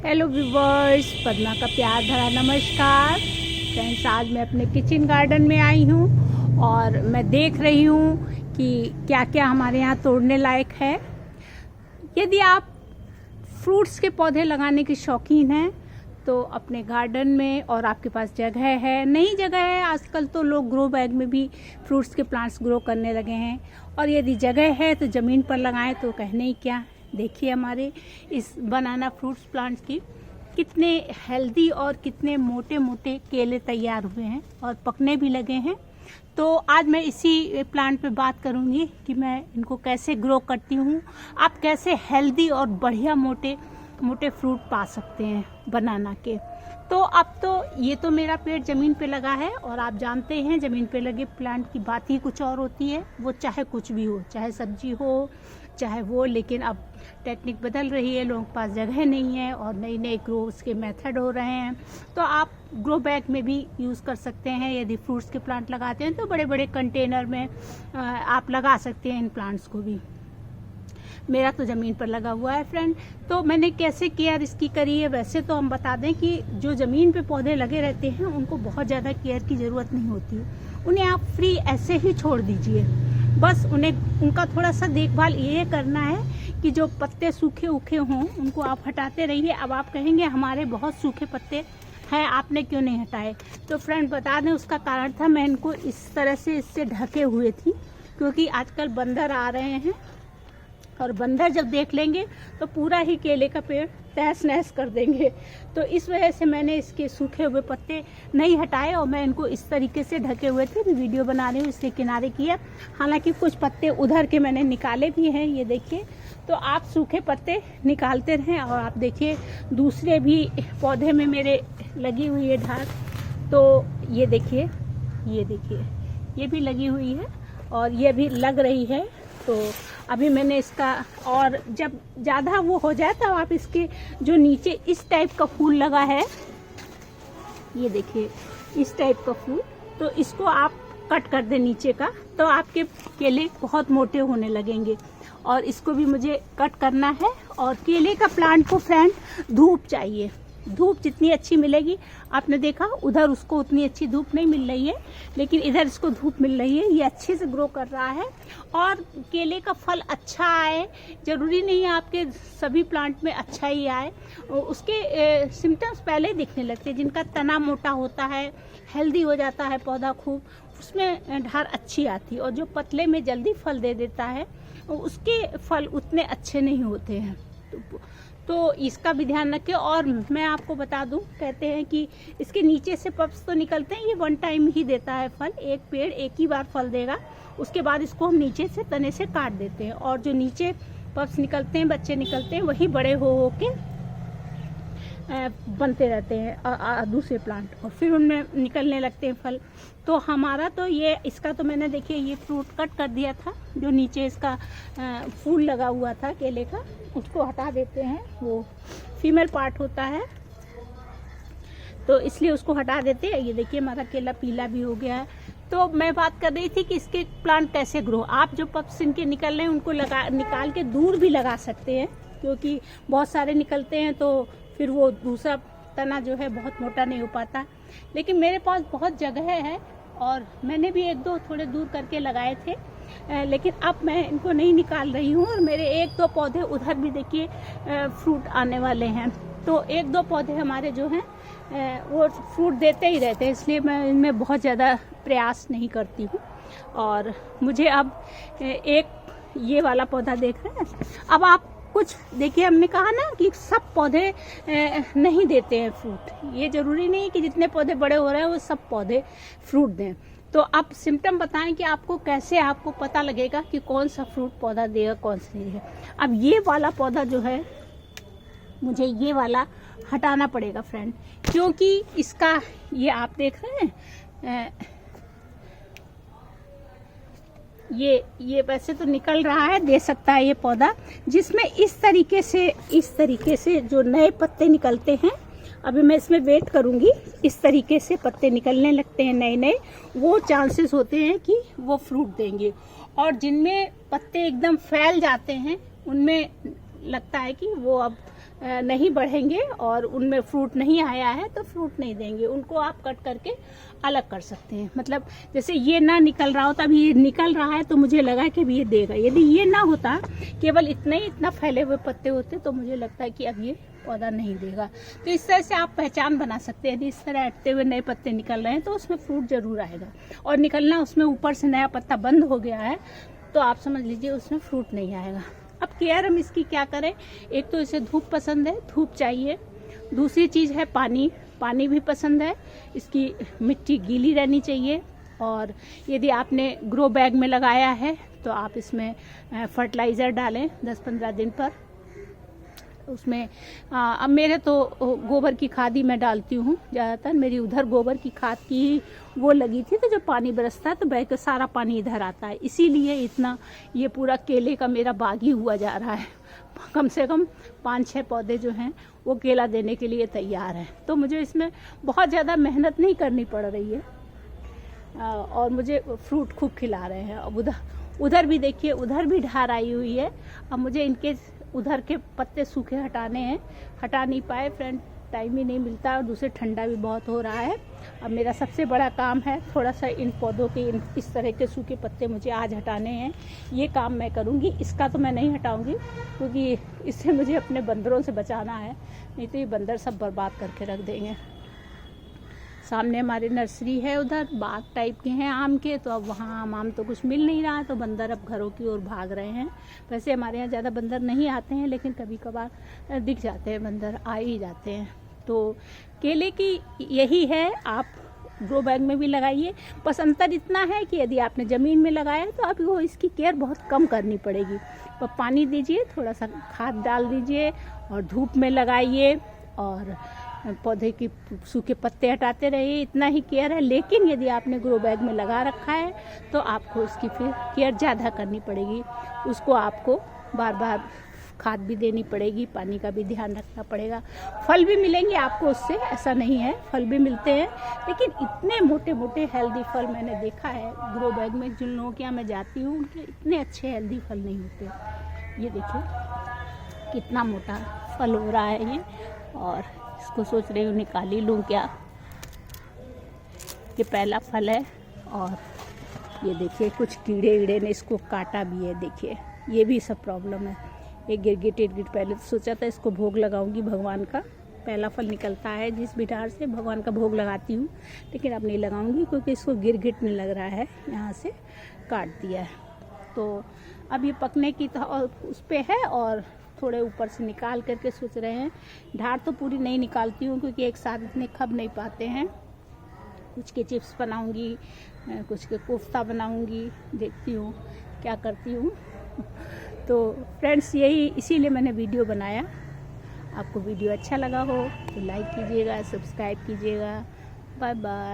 Hello viewers, Padma का प्यार भरा नमस्कार फ्रेंड्स। आज मैं अपने किचन गार्डन में आई हूँ और मैं देख रही हूँ कि क्या क्या हमारे यहाँ तोड़ने लायक है। यदि आप फ्रूट्स के पौधे लगाने के शौकीन हैं तो अपने गार्डन में, और आपके पास जगह है, नई जगह है, आजकल तो लोग ग्रो बैग में भी फ्रूट्स के प्लांट्स ग्रो करने लगे हैं, और यदि जगह है तो ज़मीन पर लगाएं तो कहने ही क्या। देखिए हमारे इस बनाना फ्रूट्स प्लांट्स की कितने हेल्दी और कितने मोटे मोटे केले तैयार हुए हैं और पकने भी लगे हैं। तो आज मैं इसी प्लांट पे बात करूंगी कि मैं इनको कैसे ग्रो करती हूँ, आप कैसे हेल्दी और बढ़िया मोटे मोटे फ्रूट पा सकते हैं बनाना के। तो अब तो ये तो मेरा पेड़ ज़मीन पे लगा है, और आप जानते हैं ज़मीन पे लगे प्लांट की बात ही कुछ और होती है। वो चाहे कुछ भी हो, चाहे सब्जी हो चाहे वो, लेकिन अब टेक्निक बदल रही है, लोगों के पास जगह नहीं है और नई नई ग्रोस के मेथड हो रहे हैं। तो आप ग्रो बैग में भी यूज़ कर सकते हैं। यदि फ्रूट्स के प्लांट लगाते हैं तो बड़े बड़े कंटेनर में आप लगा सकते हैं इन प्लांट्स को भी। मेरा तो ज़मीन पर लगा हुआ है फ्रेंड। तो मैंने कैसे केयर इसकी करी है। वैसे तो हम बता दें कि जो ज़मीन पे पौधे लगे रहते हैं उनको बहुत ज़्यादा केयर की ज़रूरत नहीं होती, उन्हें आप फ्री ऐसे ही छोड़ दीजिए। बस उनका थोड़ा सा देखभाल ये करना है कि जो पत्ते सूखे उखे हों उनको आप हटाते रहिए। अब आप कहेंगे हमारे बहुत सूखे पत्ते हैं, आपने क्यों नहीं हटाए। तो फ्रेंड बता दें, उसका कारण था मैं इनको इस तरह से इससे ढके हुए थी, क्योंकि आजकल बंदर आ रहे हैं और बंदर जब देख लेंगे तो पूरा ही केले का पेड़ तहस नहस कर देंगे। तो इस वजह से मैंने इसके सूखे हुए पत्ते नहीं हटाए और मैं इनको इस तरीके से ढके हुए थे। मैं वीडियो बना रही हूँ इसके किनारे किया, हालांकि कुछ पत्ते उधर के मैंने निकाले भी हैं, ये देखिए। तो आप सूखे पत्ते निकालते रहें। और आप देखिए दूसरे भी पौधे में मेरे लगी हुई है ढाल, तो ये देखिए ये भी लगी हुई है और ये भी लग रही है। तो अभी मैंने इसका, और जब ज़्यादा वो हो जाए तो आप इसके जो नीचे इस टाइप का फूल लगा है, ये देखिए इस टाइप का फूल, तो इसको आप कट कर दें नीचे का, तो आपके केले बहुत मोटे होने लगेंगे। और इसको भी मुझे कट करना है। और केले का प्लांट को फ्रेंड धूप चाहिए, धूप जितनी अच्छी मिलेगी, आपने देखा उधर उसको उतनी अच्छी धूप नहीं मिल रही है, लेकिन इधर इसको धूप मिल रही है। ये अच्छे से ग्रो कर रहा है और केले का फल अच्छा आए, ज़रूरी नहीं है आपके सभी प्लांट में अच्छा ही आए। उसके सिम्टम्स पहले दिखने लगते हैं। जिनका तना मोटा होता है, हेल्दी हो जाता है पौधा खूब, उसमें ढार अच्छी आती है। और जो पतले में जल्दी फल दे देता है उसके फल उतने अच्छे नहीं होते हैं। तो इसका भी ध्यान रखें। और मैं आपको बता दूं, कहते हैं कि इसके नीचे से पप्स तो निकलते हैं, ये वन टाइम ही देता है फल, एक पेड़ एक ही बार फल देगा, उसके बाद इसको हम नीचे से तने से काट देते हैं। और जो नीचे पप्स निकलते हैं, बच्चे निकलते हैं, वही बड़े हो के बनते रहते हैं दूसरे प्लांट, और फिर उनमें निकलने लगते हैं फल। तो हमारा तो ये, इसका तो मैंने देखिए ये फ्रूट कट कर दिया था, जो नीचे इसका फूल लगा हुआ था केले का, उसको हटा देते हैं। वो फीमेल पार्ट होता है तो इसलिए उसको हटा देते हैं। ये देखिए हमारा केला पीला भी हो गया है। तो मैं बात कर रही थी कि इसके प्लांट कैसे ग्रो। आप जो पप्स इनके निकल रहे हैं उनको निकाल के दूर भी लगा सकते हैं, क्योंकि बहुत सारे निकलते हैं तो फिर वो दूसरा तना जो है बहुत मोटा नहीं हो पाता। लेकिन मेरे पास बहुत जगह है और मैंने भी एक दो थोड़े दूर करके लगाए थे, लेकिन अब मैं इनको नहीं निकाल रही हूँ। और मेरे एक दो पौधे उधर भी देखिए फ्रूट आने वाले हैं। तो एक दो पौधे हमारे जो हैं वो फ्रूट देते ही रहते हैं, इसलिए मैं इनमें बहुत ज़्यादा प्रयास नहीं करती हूँ। और मुझे अब एक ये वाला पौधा देख रहे हैं। अब आप कुछ देखिए, हमने कहा ना कि सब पौधे नहीं देते हैं फ्रूट। ये ज़रूरी नहीं है कि जितने पौधे बड़े हो रहे हैं वो सब पौधे फ्रूट दें। तो आप सिम्टम बताएं कि आपको कैसे, आपको पता लगेगा कि कौन सा फ्रूट पौधा देगा कौन सा नहीं देगा। अब ये वाला पौधा जो है, मुझे ये वाला हटाना पड़ेगा फ्रेंड, क्योंकि इसका ये आप देख रहे हैं ये वैसे तो निकल रहा है, दे सकता है ये पौधा, जिसमें इस तरीके से जो नए पत्ते निकलते हैं। अभी मैं इसमें वेट करूंगी, इस तरीके से पत्ते निकलने लगते हैं नए नए, वो चांसेस होते हैं कि वो फ्रूट देंगे। और जिनमें पत्ते एकदम फैल जाते हैं उनमें लगता है कि वो अब नहीं बढ़ेंगे और उनमें फ्रूट नहीं आया है तो फ्रूट नहीं देंगे। उनको आप कट करके अलग कर सकते हैं। मतलब जैसे ये ना निकल रहा होता, अभी ये निकल रहा है तो मुझे लगा कि अभी ये देगा। यदि ये ना होता, केवल इतना फैले हुए पत्ते होते, तो मुझे लगता है कि अब ये पौधा नहीं देगा। तो इस तरह से आप पहचान बना सकते हैं। यदि इस तरह हटते हुए नए पत्ते निकल रहे हैं तो उसमें फ्रूट जरूर आएगा, और निकलना उसमें ऊपर से नया पत्ता बंद हो गया है तो आप समझ लीजिए उसमें फ्रूट नहीं आएगा। अब केयर हम इसकी क्या करें? एक तो इसे धूप पसंद है, धूप चाहिए। दूसरी चीज़ है पानी, पानी भी पसंद है। इसकी मिट्टी गीली रहनी चाहिए। और यदि आपने ग्रो बैग में लगाया है तो आप इसमें फर्टिलाइज़र डालें 10-15 दिन पर। उसमें अब मेरे तो गोबर की खाद ही मैं डालती हूँ ज़्यादातर। मेरी उधर गोबर की खाद की वो लगी थी, तो जब पानी बरसता है तो बह के सारा पानी इधर आता है। इसीलिए इतना ये पूरा केले का मेरा बाग ही हुआ जा रहा है। कम से कम 5-6 पौधे जो हैं वो केला देने के लिए तैयार हैं। तो मुझे इसमें बहुत ज़्यादा मेहनत नहीं करनी पड़ रही है, और मुझे फ्रूट खूब खिला रहे हैं। अब उधर भी देखिए, उधर भी ढार आई हुई है। अब मुझे इनके उधर के पत्ते सूखे हटाने हैं, हटा नहीं पाए फ्रेंड, टाइम ही नहीं मिलता, और दूसरे ठंडा भी बहुत हो रहा है। अब मेरा सबसे बड़ा काम है थोड़ा सा इन पौधों के इस तरह के सूखे पत्ते मुझे आज हटाने हैं। ये काम मैं करूँगी। इसका तो मैं नहीं हटाऊँगी क्योंकि इससे मुझे अपने बंदरों से बचाना है, नहीं तो ये बंदर सब बर्बाद करके रख देंगे। सामने हमारी नर्सरी है, उधर बाग टाइप के हैं आम के, तो अब वहाँ आम तो कुछ मिल नहीं रहा है, तो बंदर अब घरों की ओर भाग रहे हैं। वैसे हमारे यहाँ ज़्यादा बंदर नहीं आते हैं, लेकिन कभी कभार दिख जाते हैं, बंदर आ ही जाते हैं। तो केले की यही है, आप ग्रो बैग में भी लगाइए। बस अंतर इतना है कि यदि आपने ज़मीन में लगाया तो आपको इसकी केयर बहुत कम करनी पड़ेगी। तो पानी दीजिए, थोड़ा सा खाद डाल दीजिए, और धूप में लगाइए, और पौधे की सूखे पत्ते हटाते रहिए। इतना ही केयर है। लेकिन यदि आपने ग्रो बैग में लगा रखा है तो आपको उसकी फिर केयर ज़्यादा करनी पड़ेगी। उसको आपको बार बार खाद भी देनी पड़ेगी, पानी का भी ध्यान रखना पड़ेगा। फल भी मिलेंगे आपको उससे, ऐसा नहीं है, फल भी मिलते हैं, लेकिन इतने मोटे मोटे हेल्दी फल मैंने देखा है ग्रो बैग में। जिन लोगों के यहाँ मैं जाती हूँ उनके इतने अच्छे हेल्दी फल नहीं होते। ये देखिए कितना मोटा फल हो रहा है ये, और इसको सोच रही हूँ निकाल ही लूँ क्या। ये पहला फल है, और ये देखिए कुछ कीड़े वीड़े ने इसको काटा भी है। देखिए ये भी सब प्रॉब्लम है। ये गिरगिट पहले तो सोचा था इसको भोग लगाऊंगी भगवान का। पहला फल निकलता है जिस बिठार से भगवान का भोग लगाती हूँ, लेकिन अब नहीं लगाऊंगी क्योंकि इसको गिरगिट ने लग रहा है, यहाँ से काट दिया है। तो अब ये पकने की तो उस पर है, और थोड़े ऊपर से निकाल करके सोच रहे हैं। ढार तो पूरी नहीं निकालती हूँ क्योंकि एक साथ इतने खब नहीं पाते हैं। कुछ के चिप्स बनाऊंगी, कुछ के कोफ्ता बनाऊंगी, देखती हूँ क्या करती हूँ। तो फ्रेंड्स यही, इसीलिए मैंने वीडियो बनाया। आपको वीडियो अच्छा लगा हो तो लाइक कीजिएगा, सब्सक्राइब कीजिएगा। Bye bye.